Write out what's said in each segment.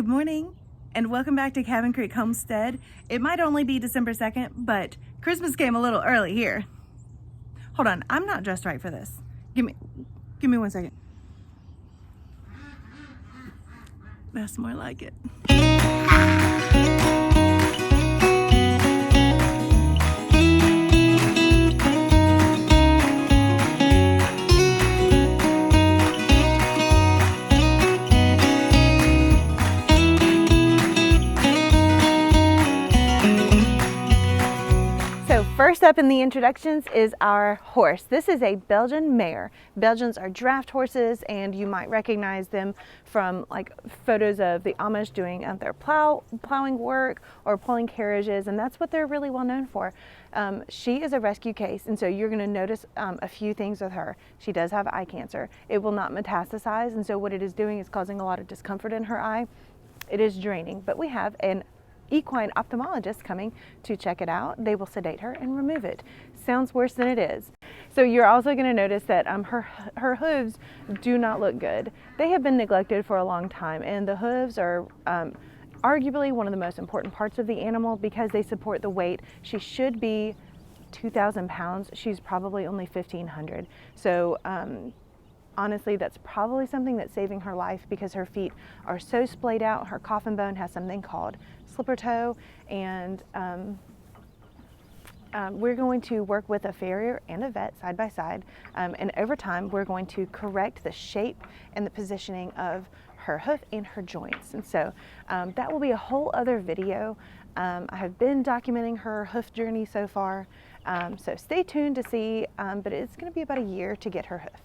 Good morning and welcome back to Cabin Creek Homestead. It might only be December 2nd, but Christmas came a little early here. Hold on, I'm not dressed right for this. Give me 1 second. That's more like it. First up in the introductions is our horse. This is a Belgian mare. Belgians are draft horses, and you might recognize them from like photos of the Amish doing their plowing work or pulling carriages, and that's what they're really well known for. She is a rescue case, and so you're going to notice a few things with her. She does have eye cancer. It will not metastasize, and so what it is doing is causing a lot of discomfort in her eye. It is draining, but we have an equine ophthalmologist coming to check it out. They will sedate her and remove it. Sounds worse than it is. So you're also going to notice that her hooves do not look good. They have been neglected for a long time, and the hooves are arguably one of the most important parts of the animal because they support the weight. She should be 2,000 pounds. She's probably only 1,500. So honestly, that's probably something that's saving her life because her feet are so splayed out. Her coffin bone has something called slipper toe, and we're going to work with a farrier and a vet side by side, and over time we're going to correct the shape and the positioning of her hoof and her joints. And so that will be a whole other video. I have been documenting her hoof journey so far, so stay tuned to see, but it's going to be about a year to get her hoof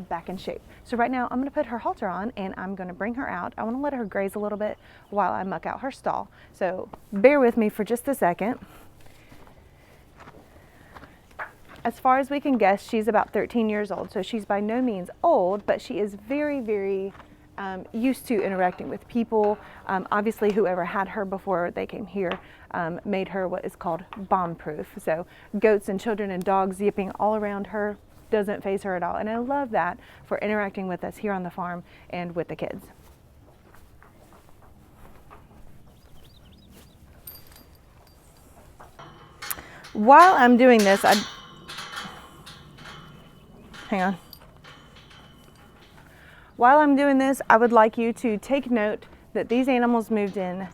back in shape. So right now I'm going to put her halter on and I'm going to bring her out. I want to let her graze a little bit while I muck out her stall. So bear with me for just a second. As far as we can guess, she's about 13 years old. So she's by no means old, but she is very, very used to interacting with people. Obviously, whoever had her before they came here made her what is called bomb-proof. So goats and children and dogs yipping all around her doesn't faze her at all. And I love that for interacting with us here on the farm and with the kids. While I'm doing this, While I'm doing this, I would like you to take note that these animals moved in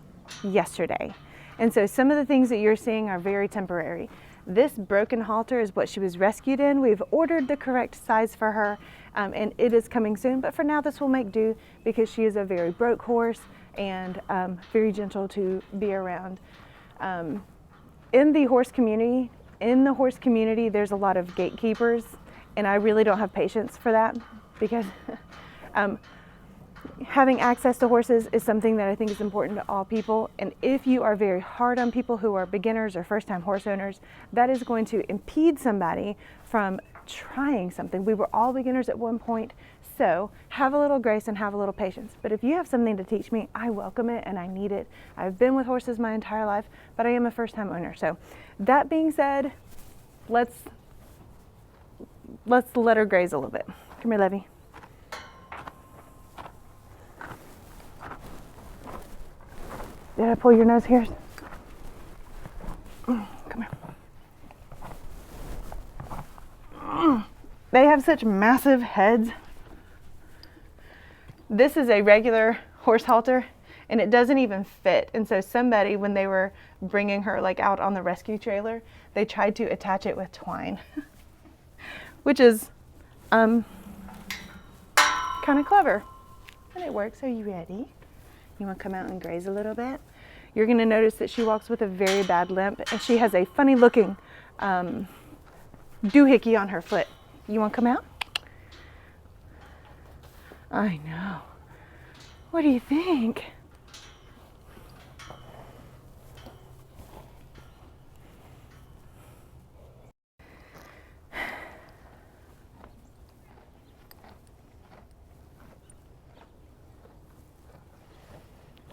yesterday. And so some of the things that you're seeing are very temporary. This broken halter is what she was rescued in. We've ordered the correct size for her, and it is coming soon. But for now, this will make do because she is a very broke horse and very gentle to be around. In the horse community, there's a lot of gatekeepers, and I really don't have patience for that because having access to horses is something that I think is important to all people. And if you are very hard on people who are beginners or first-time horse owners, that is going to impede somebody from trying something. We were all beginners at one point, so have a little grace and have a little patience. But if you have something to teach me, I welcome it and I need it. I've been with horses my entire life, but I am a first-time owner. So that being said, let's let her graze a little bit. Come here, Levy. Did I pull your nose hairs? Come here. They have such massive heads. This is a regular horse halter, and it doesn't even fit. And so somebody, when they were bringing her like out on the rescue trailer, they tried to attach it with twine, which is kind of clever. And it works. Are you ready? You want to come out and graze a little bit? You're going to notice that she walks with a very bad limp, and she has a funny looking doohickey on her foot. You want to come out? I know. What do you think?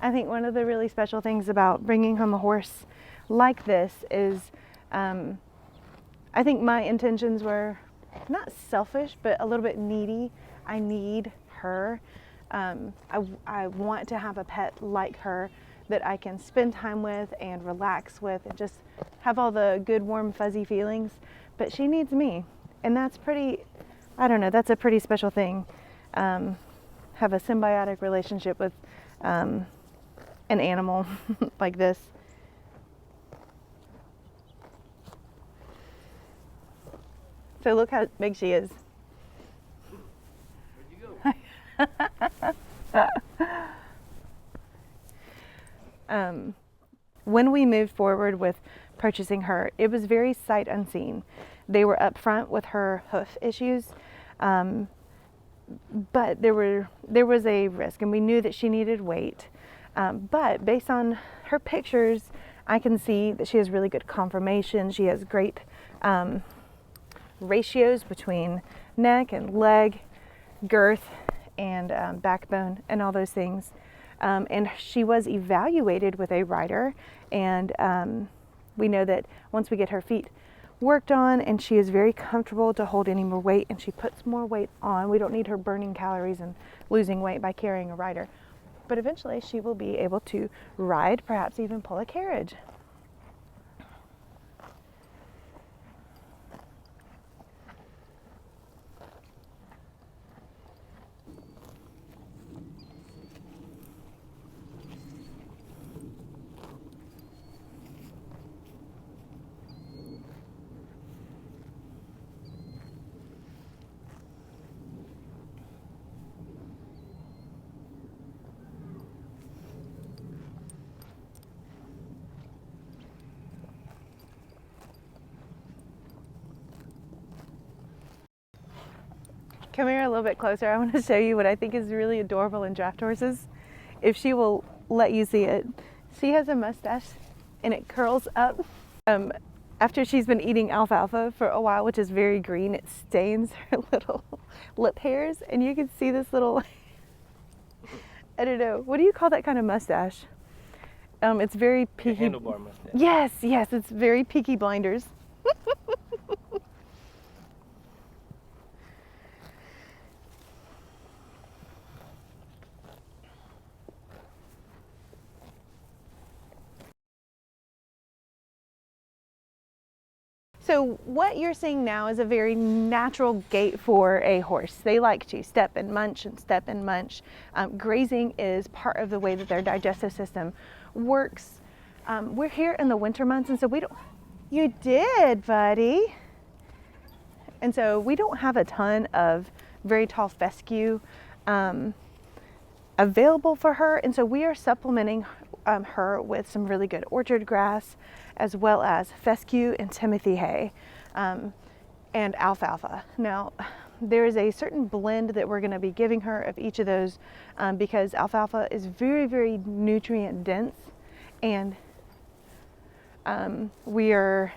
I think one of the really special things about bringing home a horse like this is I think my intentions were not selfish, but a little bit needy. I need her. I want to have a pet like her that I can spend time with and relax with and just have all the good, warm, fuzzy feelings. But she needs me, and that's pretty, I don't know, that's a pretty special thing. Have a symbiotic relationship with an animal like this. So look how big she is. Where'd you go? When we moved forward with purchasing her, it was very sight unseen. They were upfront with her hoof issues, but there was a risk, and we knew that she needed weight. But based on her pictures, I can see that she has really good conformation. She has great ratios between neck and leg, girth, and backbone, and all those things. And she was evaluated with a rider, and we know that once we get her feet worked on and she is very comfortable to hold any more weight and she puts more weight on, we don't need her burning calories and losing weight by carrying a rider. But eventually she will be able to ride, perhaps even pull a carriage. Come here a little bit closer. I want to show you what I think is really adorable in draft horses. If she will let you see it. She has a mustache and it curls up. After she's been eating alfalfa for a while, which is very green, it stains her little lip hairs, and you can see this little, I don't know, what do you call that kind of mustache? It's very Peaky. Handlebar mustache. Yes, it's very Peaky Blinders. So what you're seeing now is a very natural gait for a horse. They like to step and munch and step and munch. Grazing is part of the way that their digestive system works. We're here in the winter months, and so we don't, you did, buddy. And so we don't have a ton of very tall fescue available for her, and so we are supplementing her with some really good orchard grass, as well as fescue and timothy hay, and alfalfa. Now, there is a certain blend that we're going to be giving her of each of those, because alfalfa is very, very nutrient dense, and we are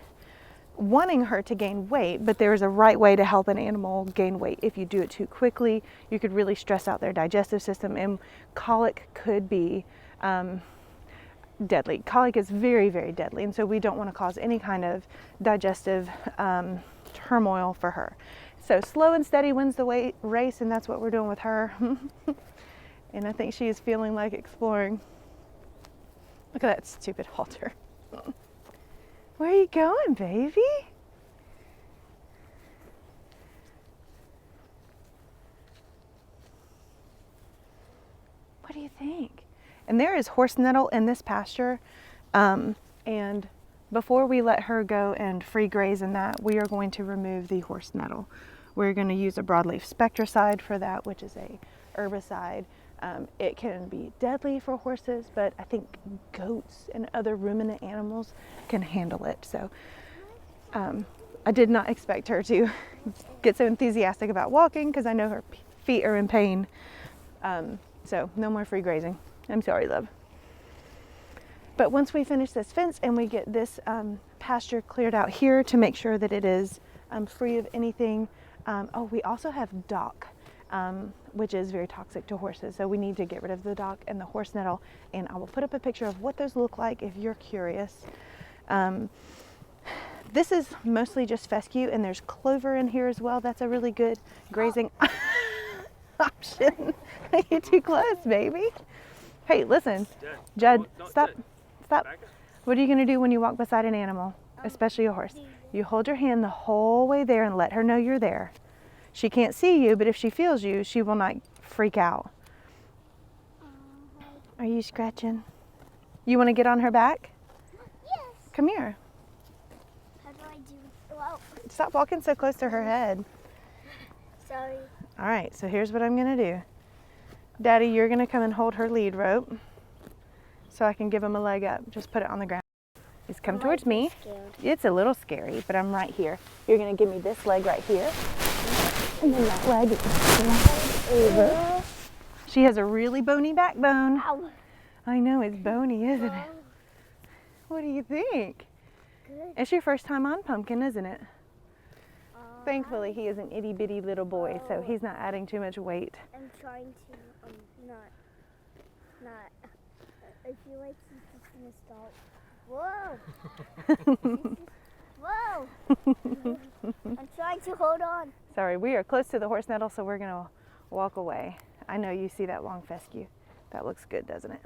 wanting her to gain weight, but there is a right way to help an animal gain weight. If you do it too quickly, you could really stress out their digestive system, and colic could be deadly. Colic is very, very deadly, and so we don't want to cause any kind of digestive turmoil for her. So slow and steady wins the race, and that's what we're doing with her. And I think she is feeling like exploring. Look at that stupid halter. Where are you going, baby? What do you think? And there is horse nettle in this pasture, and before we let her go and free graze in that, we are going to remove the horse nettle. We're going to use a broadleaf spectricide for that, which is a herbicide. It can be deadly for horses, but I think goats and other ruminant animals can handle it. So I did not expect her to get so enthusiastic about walking, because I know her feet are in pain. So no more free grazing. I'm sorry, love. But once we finish this fence and we get this pasture cleared out here to make sure that it is free of anything. Oh, we also have dock, which is very toxic to horses. So we need to get rid of the dock and the horse nettle. And I will put up a picture of what those look like if you're curious. This is mostly just fescue, and there's clover in here as well. That's a really good grazing option. You're too close, baby. Hey, listen. Judd, stop. Stop. What are you going to do when you walk beside an animal, especially a horse? You hold your hand the whole way there and let her know you're there. She can't see you, but if she feels you, she will not freak out. Are you scratching? You want to get on her back? Yes. Come here. How do I do? Whoa. Stop walking so close to her head. Sorry. All right, so here's what I'm going to do. Daddy, you're going to come and hold her lead rope so I can give him a leg up. Just put it on the ground. Just come towards me. Scared. It's a little scary, but I'm right here. You're going to give me this leg right here. And then that leg is over. She has a really bony backbone. Ow. I know, it's bony, isn't it? What do you think? Good. It's your first time on Pumpkin, isn't it? Thankfully, he is an itty bitty little boy, so he's not adding too much weight. I'm trying to not. I feel like he's just gonna stop. Whoa! Whoa! I'm trying to hold on. Sorry, we are close to the horse nettle, so we're gonna walk away. I know you see that long fescue. That looks good, doesn't it?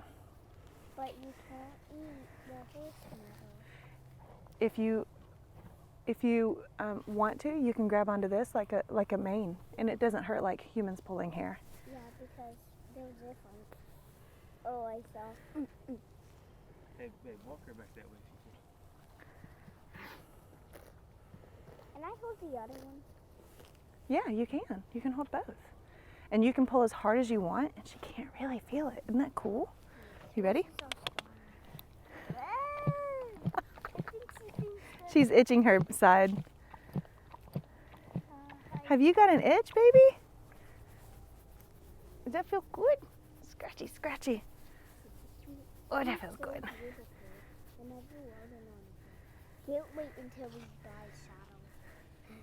But you can't eat the horse nettle. If you want to, you can grab onto this like a mane, and it doesn't hurt like humans pulling hair. Yeah, because they're different. Oh, I saw. Hey, walk her back that way if you can. Can I hold the other one? Yeah, you can. You can hold both. And you can pull as hard as you want, and she can't really feel it. Isn't that cool? You ready? She's itching her side. Have you got an itch, baby? Does that feel good? Scratchy, scratchy. Oh, that feels good. Can't wait until we buy saddle.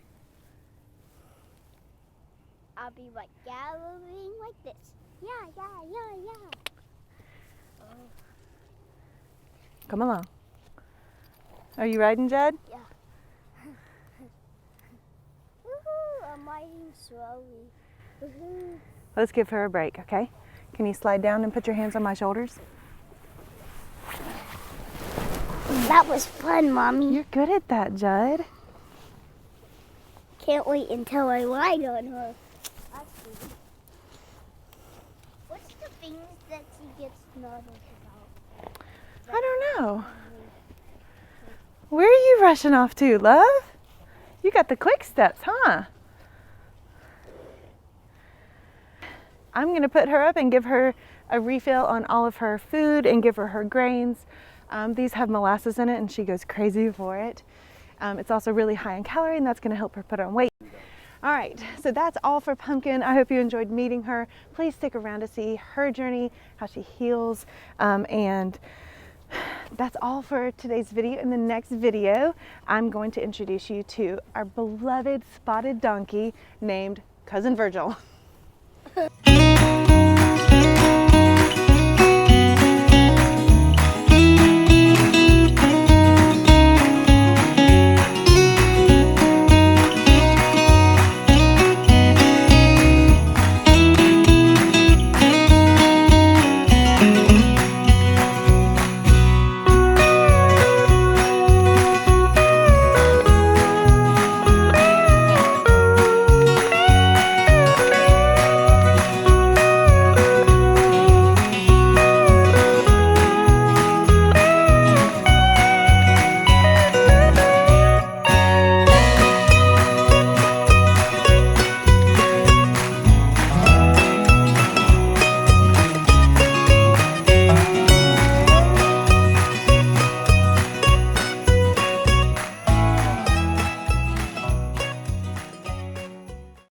I'll be like galloping like this. Yeah. Oh. Come along. Are you riding, Judd? Yeah. Woohoo! I'm riding slowly. Woohoo! Let's give her a break, okay? Can you slide down and put your hands on my shoulders? That was fun, Mommy. You're good at that, Judd. Can't wait until I ride on her. Actually, what's the things that she gets nervous about? I don't know. Where are you rushing off to, love? You got the quick steps, huh? I'm going to put her up and give her a refill on all of her food and give her her grains. These have molasses in it and she goes crazy for it. It's also really high in calorie and that's going to help her put on weight. All right, so that's all for Pumpkin. I hope you enjoyed meeting her. Please stick around to see her journey, how she heals, and that's all for today's video. In the next video, I'm going to introduce you to our beloved spotted donkey named Cousin Virgil.